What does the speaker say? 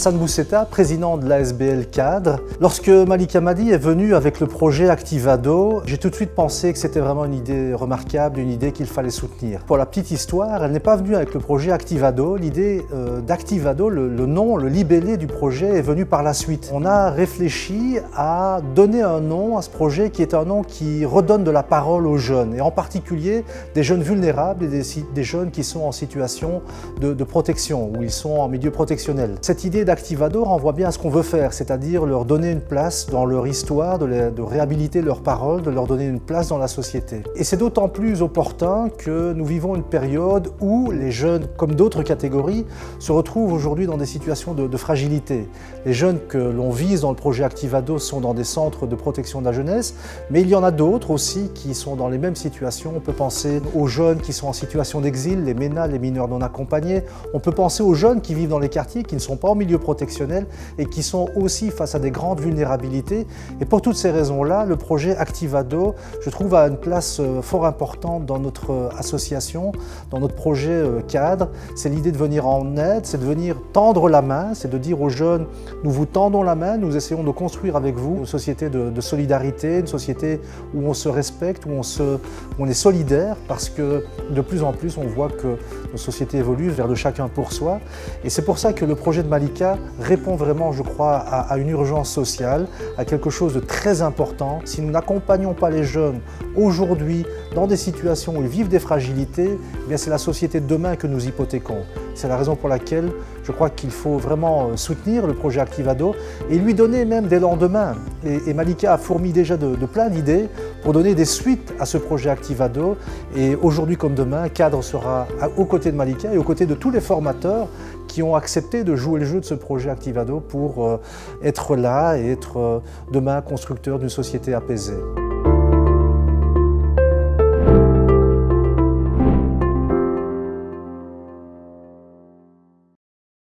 Hassan Bousseta, président de l'ASBL Cadre. Lorsque Malika Madi est venue avec le projet Activado, j'ai tout de suite pensé que c'était vraiment une idée remarquable, une idée qu'il fallait soutenir. Pour la petite histoire, elle n'est pas venue avec le projet Activado. L'idée d'Activado, le nom, le libellé du projet est venu par la suite. On a réfléchi à donner un nom à ce projet qui est un nom qui redonne de la parole aux jeunes, et en particulier des jeunes vulnérables et des jeunes qui sont en situation de protection, où ils sont en milieu protectionnel. Cette idée d'Activado renvoie bien à ce qu'on veut faire, c'est-à-dire leur donner une place dans leur histoire, de réhabiliter leurs paroles, de leur donner une place dans la société. Et c'est d'autant plus opportun que nous vivons une période où les jeunes, comme d'autres catégories, se retrouvent aujourd'hui dans des situations de fragilité. Les jeunes que l'on vise dans le projet Activado sont dans des centres de protection de la jeunesse, mais il y en a d'autres aussi qui sont dans les mêmes situations. On peut penser aux jeunes qui sont en situation d'exil, les MENA, les mineurs non accompagnés. On peut penser aux jeunes qui vivent dans les quartiers, qui ne sont pas en milieu protectionnel et qui sont aussi face à des grandes vulnérabilités. Et pour toutes ces raisons-là, le projet Activado, je trouve, a une place fort importante dans notre association, dans notre projet cadre. C'est l'idée de venir en aide, c'est de venir tendre la main, c'est de dire aux jeunes, nous vous tendons la main, nous essayons de construire avec vous une société de solidarité, une société où on se respecte, où on est solidaire, parce que de plus en plus on voit que nos sociétés évoluent vers le chacun pour soi. Et c'est pour ça que le projet de Malika répond vraiment, je crois, à une urgence sociale, à quelque chose de très important. Si nous n'accompagnons pas les jeunes aujourd'hui dans des situations où ils vivent des fragilités, eh bien c'est la société de demain que nous hypothéquons. C'est la raison pour laquelle je crois qu'il faut vraiment soutenir le projet Activado et lui donner même des lendemains. Et Malika a fourmi déjà de plein d'idées pour donner des suites à ce projet Activado. Et aujourd'hui comme demain, Cadre sera aux côtés de Malika et aux côtés de tous les formateurs qui ont accepté de jouer le jeu de ce projet Activado pour être là et être demain constructeur d'une société apaisée.